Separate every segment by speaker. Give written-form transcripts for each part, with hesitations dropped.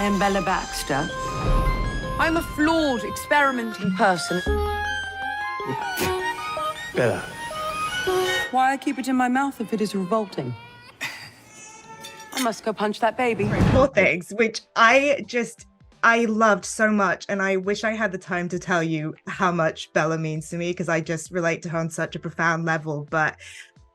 Speaker 1: am Bella Baxter. I'm a flawed, experimenting person.
Speaker 2: Bella.
Speaker 1: Why I keep it in my mouth if it is revolting? I must go punch that baby.
Speaker 3: Poor Things, which I loved so much, and I wish I had the time to tell you how much Bella means to me, because I just relate to her on such a profound level. But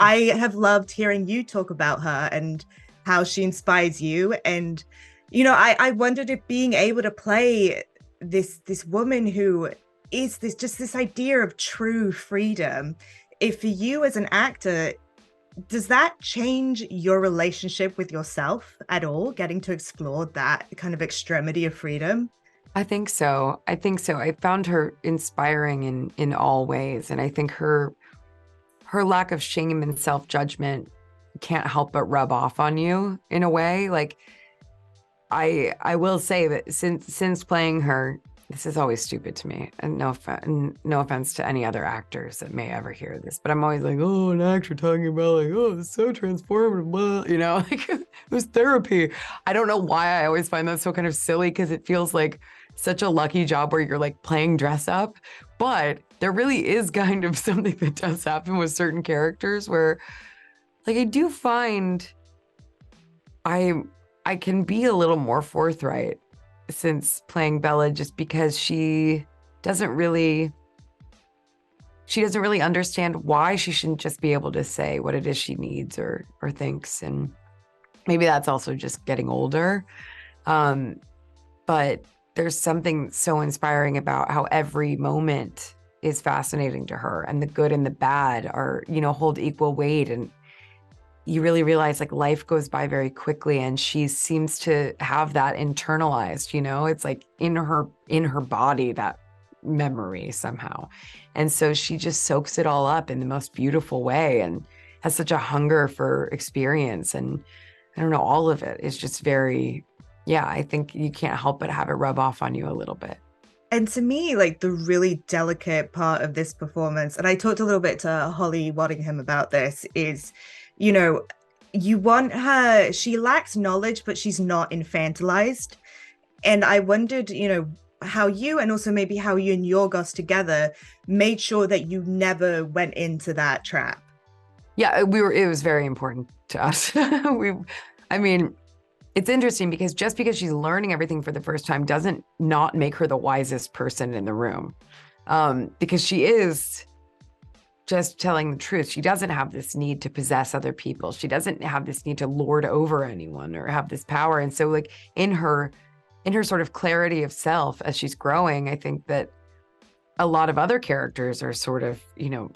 Speaker 3: I have loved hearing you talk about her and how she inspires you. And, you know, I wondered if being able to play this woman who is this idea of true freedom, if for you as an actor, does that change your relationship with yourself at all, getting to explore that kind of extremity of freedom?
Speaker 4: I think so. I found her inspiring in all ways. And I think her lack of shame and self-judgment can't help but rub off on you in a way. Like, I will say that since playing her, this is always stupid to me, and no offense to any other actors that may ever hear this, but I'm always like, oh, an actor talking about like, oh, it's so transformative, blah, you know, like it was therapy. I don't know why I always find that so kind of silly, because it feels like such a lucky job where you're like playing dress up, but there really is kind of something that does happen with certain characters where, like, I do find I can be a little more forthright since playing Bella, just because she doesn't really understand why she shouldn't just be able to say what it is she needs or thinks. And maybe that's also just getting older. But there's something so inspiring about how every moment is fascinating to her, and the good and the bad are, you know, hold equal weight. And you really realize like life goes by very quickly, and she seems to have that internalized, you know, it's like in her body, that memory somehow. And so she just soaks it all up in the most beautiful way and has such a hunger for experience. And I don't know, all of it is just very, yeah, I think you can't help but have it rub off on you a little bit.
Speaker 3: And to me, like, the really delicate part of this performance, and I talked a little bit to Holly Waddingham about this, is, you know, you want her, she lacks knowledge, but she's not infantilized. And I wondered, you know, how you, and also maybe how you and Yorgos together made sure that you never went into that trap.
Speaker 4: Yeah, it was very important to us. I mean, it's interesting because just because she's learning everything for the first time doesn't not make her the wisest person in the room. Because she is just telling the truth. She doesn't have this need to possess other people. She doesn't have this need to lord over anyone or have this power. And so like in her sort of clarity of self as she's growing, I think that a lot of other characters are sort of, you know,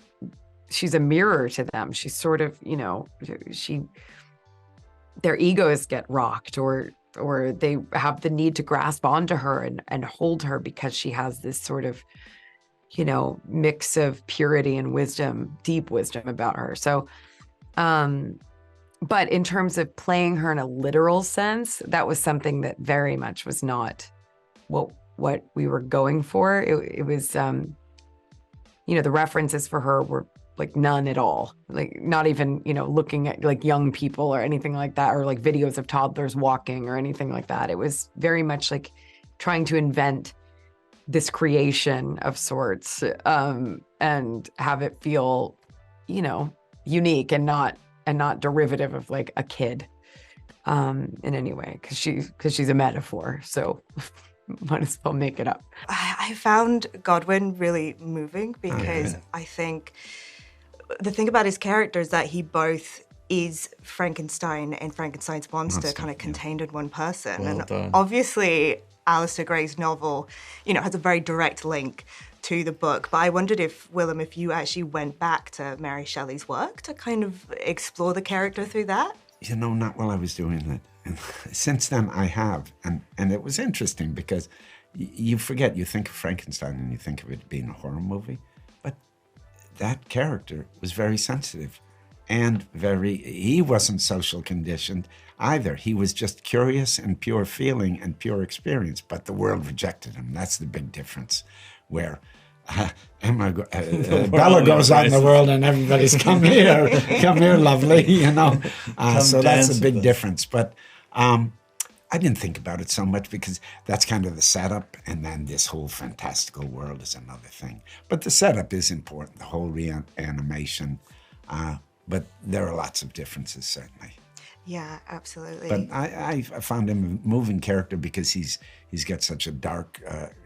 Speaker 4: she's a mirror to them. She's sort of, you know, their egos get rocked, or they have the need to grasp onto her and hold her because she has this sort of, you know, mix of purity and wisdom, deep wisdom about her. So, but in terms of playing her in a literal sense, that was something that very much was not what we were going for. It was, you know, the references for her were like none at all, like not even, you know, looking at like young people or anything like that, or like videos of toddlers walking or anything like that. It was very much like trying to invent this creation of sorts, and have it feel, you know, unique and not derivative of like a kid, in any way, because she's a metaphor. So might as well make it up.
Speaker 3: I found Godwin really moving because I think the thing about his character is that he both is Frankenstein and Frankenstein's monster kind of contained in one person.
Speaker 2: Well
Speaker 3: and
Speaker 2: done.
Speaker 3: Obviously, Alistair Gray's novel, you know, has a very direct link to the book. But I wondered if, Willem, if you actually went back to Mary Shelley's work to kind of explore the character through that?
Speaker 5: You know, not while I was doing it. And since then I have. And it was interesting because you forget, you think of Frankenstein and you think of it being a horror movie, but that character was very sensitive and he wasn't social conditioned either. He was just curious and pure feeling and pure experience, but the world rejected him. That's the big difference, where Bella goes out in the world and everybody's come here, lovely, you know. So that's a big difference. But I I didn't think about it so much because that's kind of the setup, and then this whole fantastical world is another thing. But the setup is important, the whole reanimation. But there are lots of differences, certainly.
Speaker 3: Yeah, absolutely.
Speaker 5: But I found him a moving character because he's got such a dark,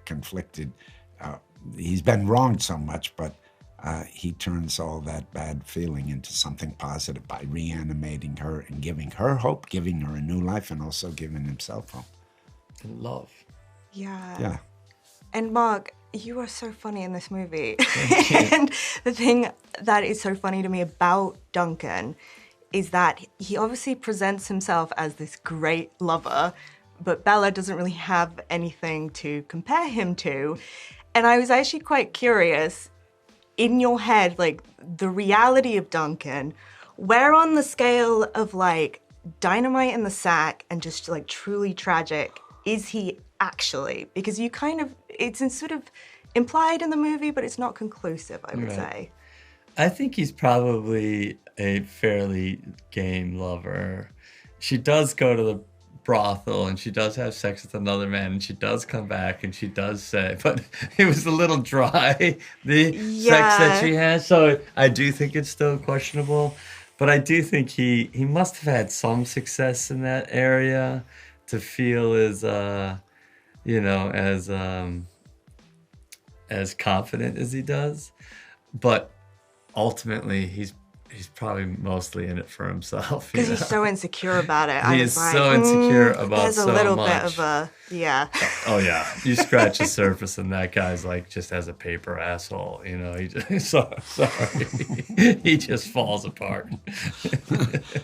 Speaker 5: conflicted. He's been wronged so much, but he turns all that bad feeling into something positive by reanimating her and giving her hope, giving her a new life, and also giving himself hope.
Speaker 2: And love.
Speaker 3: Yeah. And Mark, you are so funny in this movie. And the thing that is so funny to me about Duncan is that he obviously presents himself as this great lover, but Bella doesn't really have anything to compare him to. And I was actually quite curious, in your head, like the reality of Duncan, where on the scale of like dynamite in the sack and just like truly tragic is he actually? Because you kind of, it's sort of implied in the movie, but it's not conclusive, I would say.
Speaker 2: I think he's probably a fairly game lover. She does go to the brothel and she does have sex with another man and she does come back and she does say, but it was a little dry, the sex that she has. So I do think it's still questionable, but I do think he must have had some success in that area to feel as, as confident as he does. But ultimately, he's probably mostly in it for himself.
Speaker 3: Because he's so insecure about it.
Speaker 2: He is so insecure about
Speaker 3: there's
Speaker 2: so
Speaker 3: a little
Speaker 2: much.
Speaker 3: bit of a,
Speaker 2: Oh yeah, you scratch the surface and that guy's like just has a paper asshole, you know. He just sorry, he just falls apart.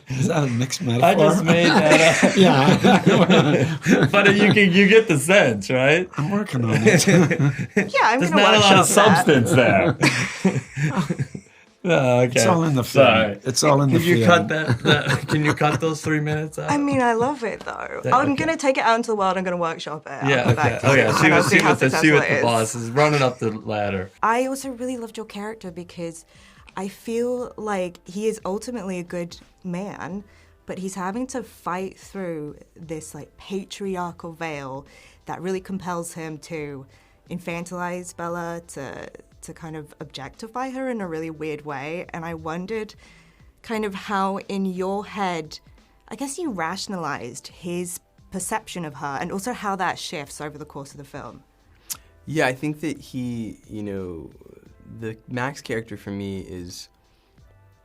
Speaker 5: Is that a mixed metaphor?
Speaker 2: I just made that up.
Speaker 5: Yeah,
Speaker 2: but you get the sense, right?
Speaker 5: I'm working on it.
Speaker 3: yeah, I'm
Speaker 2: There's
Speaker 3: gonna
Speaker 2: not a lot of
Speaker 3: workshop that.
Speaker 2: substance there. Oh, okay.
Speaker 5: It's all in the film.
Speaker 2: Sorry.
Speaker 5: It's all in the
Speaker 2: Can you
Speaker 5: film.
Speaker 2: cut that? Can you cut those 3 minutes out?
Speaker 3: I mean, I love it though.
Speaker 2: Yeah,
Speaker 3: I'm
Speaker 2: okay.
Speaker 3: gonna take it out into the world. I'm gonna workshop it. I'll
Speaker 2: Yeah.
Speaker 3: come back
Speaker 2: Okay.
Speaker 3: to
Speaker 2: Oh
Speaker 3: it,
Speaker 2: yeah.
Speaker 3: and I'll
Speaker 2: See
Speaker 3: how
Speaker 2: what the
Speaker 3: successful it is.
Speaker 2: boss is running up the ladder.
Speaker 3: I also really loved your character because I feel like he is ultimately a good man, but he's having to fight through this like patriarchal veil that really compels him to infantilize Bella, to kind of objectify her in a really weird way. And I wondered kind of how in your head, I guess you rationalized his perception of her and also how that shifts over the course of the film.
Speaker 6: Yeah, I think that he, the Max character for me is,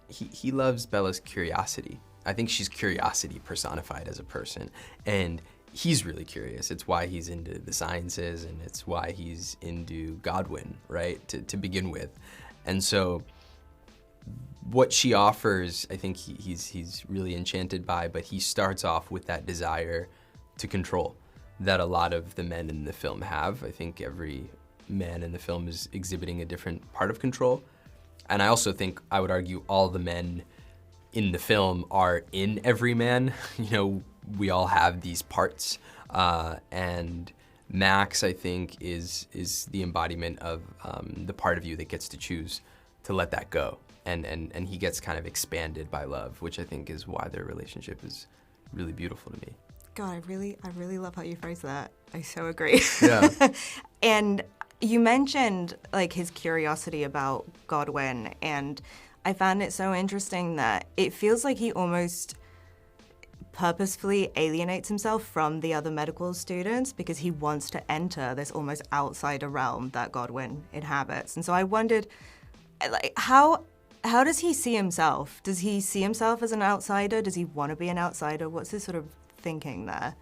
Speaker 6: he loves Bella's curiosity. I think she's curiosity personified as a person. And he's really curious. It's why he's into the sciences and it's why he's into Godwin, right, to begin with. And so what she offers, I think he's really enchanted by, but he starts off with that desire to control that a lot of the men in the film have. I think every man in the film is exhibiting a different part of control. And I also think, I would argue, all the men in the film are in every man. We all have these parts. And Max, I think, is the embodiment of the part of you that gets to choose to let that go. And he gets kind of expanded by love, which I think is why their relationship is really beautiful to me.
Speaker 3: God, I really love how you phrase that. I so agree.
Speaker 6: Yeah.
Speaker 3: And you mentioned like his curiosity about Godwin, and I found it so interesting that it feels like he almost purposefully alienates himself from the other medical students because he wants to enter this almost outsider realm that Godwin inhabits. And so I wondered, like, how does he see himself? Does he see himself as an outsider? Does he want to be an outsider? What's his sort of thinking there?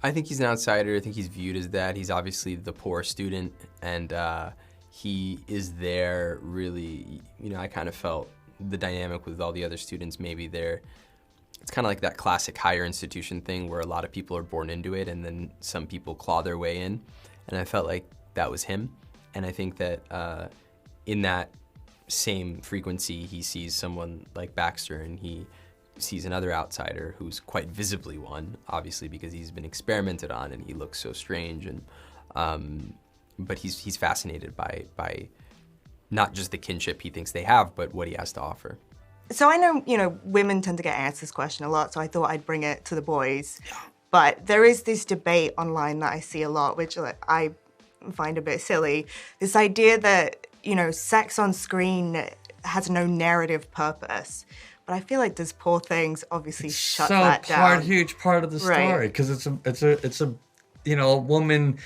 Speaker 6: I think he's an outsider. I think he's viewed as that. He's obviously the poor student, and he is there really, I kind of felt the dynamic with all the other students, maybe it's kind of like that classic higher institution thing where a lot of people are born into it and then some people claw their way in. And I felt like that was him. And I think that in that same frequency, he sees someone like Baxter and he sees another outsider who's quite visibly one, obviously because he's been experimented on and he looks so strange. And but he's fascinated by not just the kinship he thinks they have, but what he has to offer.
Speaker 3: So I know, women tend to get asked this question a lot, so I thought I'd bring it to the boys. But there is this debate online that I see a lot, which I find a bit silly. This idea that, you know, sex on screen has no narrative purpose. But I feel like this Poor Things obviously shut that down.
Speaker 2: Huge part of the
Speaker 3: Right.
Speaker 2: story, because it's a you know, a woman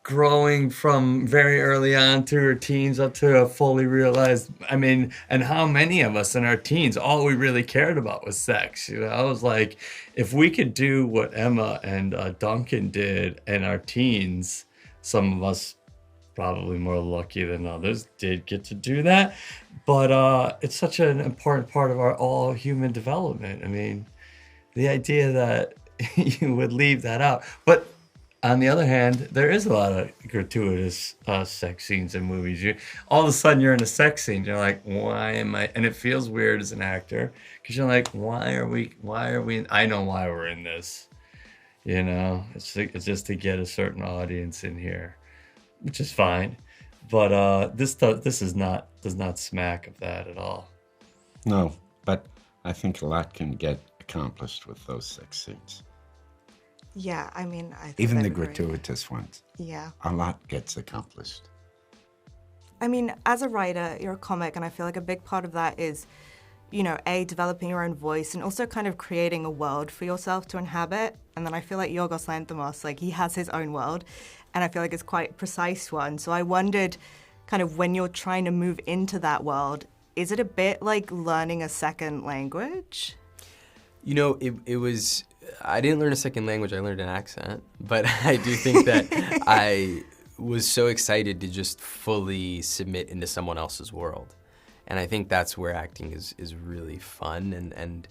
Speaker 2: growing from very early on to her teens up to a fully realized, I mean, and how many of us in our teens, all we really cared about was sex. You know, I was like, if we could do what Emma and Duncan did in our teens, some of us, probably more lucky than others, did get to do that. But it's such an important part of our all human development. I mean, the idea that you would leave that out. But on the other hand, there is a lot of gratuitous sex scenes in movies. All of a sudden, you're in a sex scene. You're like, why am I? And it feels weird as an actor, because you're like, why are we? I know why we're in this. You know, it's just to get a certain audience in here, which is fine. But this does not smack of that at all.
Speaker 5: No, but I think a lot can get accomplished with those sex scenes.
Speaker 3: Yeah, I mean, I think
Speaker 5: Even
Speaker 3: I
Speaker 5: the
Speaker 3: agree.
Speaker 5: gratuitous ones.
Speaker 3: Yeah.
Speaker 5: A lot gets accomplished.
Speaker 3: I mean, as a writer, you're a comic, and I feel like a big part of that is, you know, developing your own voice and also kind of creating a world for yourself to inhabit. And then I feel like Yorgos Lanthimos, like, he has his own world, and I feel like it's quite a precise one. So I wondered, kind of, when you're trying to move into that world, is it a bit like learning a second language?
Speaker 6: You know, it was, I didn't learn a second language, I learned an accent. But I do think that I was so excited to just fully submit into someone else's world. And I think that's where acting is really fun. And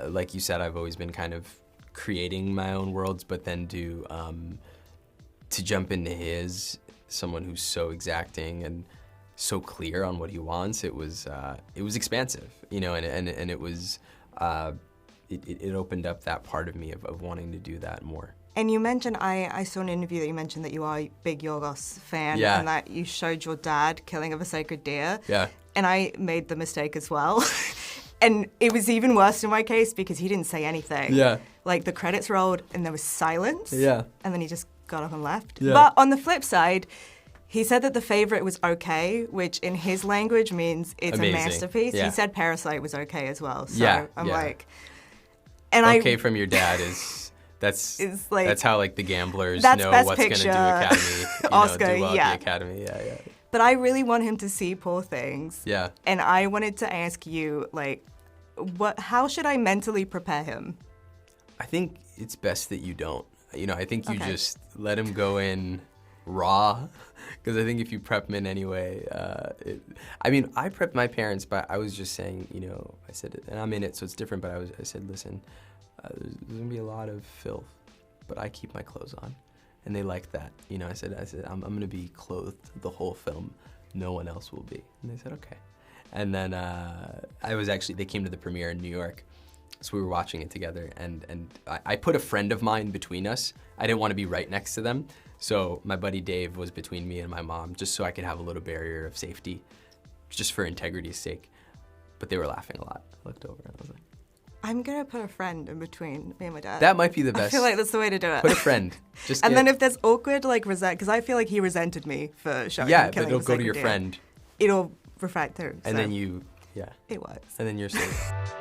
Speaker 6: like you said, I've always been kind of creating my own worlds, but then to jump into his, someone who's so exacting and so clear on what he wants, it was expansive, you know, and it was, it opened up that part of me of wanting to do that more.
Speaker 3: And you mentioned, I saw an interview that you mentioned that you are a big Yorgos fan,
Speaker 6: Yeah.
Speaker 3: and that you showed your dad Killing of a Sacred Deer.
Speaker 6: Yeah.
Speaker 3: And I made the mistake as well. And it was even worse in my case because he didn't say anything.
Speaker 6: Yeah.
Speaker 3: Like, the credits rolled and there was silence.
Speaker 6: Yeah.
Speaker 3: And then he just got up and left.
Speaker 6: Yeah.
Speaker 3: But on the flip side, he said that The Favourite was okay, which in his language means it's
Speaker 6: Amazing.
Speaker 3: a masterpiece.
Speaker 6: Yeah.
Speaker 3: He said Parasite was okay as well. So
Speaker 6: Yeah,
Speaker 3: I'm
Speaker 6: yeah.
Speaker 3: like... And
Speaker 6: Okay from your dad is, that's
Speaker 3: like-
Speaker 6: that's how, like, the gamblers
Speaker 3: That's
Speaker 6: know
Speaker 3: Best
Speaker 6: what's going to do
Speaker 3: Picture,
Speaker 6: Academy,
Speaker 3: Oscar,
Speaker 6: do well
Speaker 3: yeah.
Speaker 6: at the Academy. Yeah, yeah.
Speaker 3: But I really want him to see Poor Things.
Speaker 6: Yeah.
Speaker 3: And I wanted to ask you, like, how should I mentally prepare him?
Speaker 6: I think it's best that you don't. You know, I think you
Speaker 3: Okay.
Speaker 6: just let him go in raw, because I think if you prep him in anyway, I mean, I prepped my parents, but I was just saying, you know, I said, and I'm in it, so it's different, but I said, listen, there's gonna be a lot of filth, but I keep my clothes on, and they liked that. You know, I said, I'm gonna be clothed the whole film, no one else will be, and they said, okay. And then they came to the premiere in New York. So we were watching it together, and I put a friend of mine between us. I didn't want to be right next to them. So my buddy Dave was between me and my mom, just so I could have a little barrier of safety, just for integrity's sake. But they were laughing a lot. I looked over and I was like,
Speaker 3: I'm going to put a friend in between me and my dad.
Speaker 6: that might be the best.
Speaker 3: I feel like that's the way to do it.
Speaker 6: Put a friend. Just
Speaker 3: And then if there's awkward, like, because I feel like he resented me for showing him
Speaker 6: but
Speaker 3: Killing
Speaker 6: it'll
Speaker 3: of a
Speaker 6: go to
Speaker 3: Sacred
Speaker 6: your
Speaker 3: Deer.
Speaker 6: friend,
Speaker 3: It'll reflect through.
Speaker 6: and
Speaker 3: so
Speaker 6: then you,
Speaker 3: it works.
Speaker 6: and then you're safe.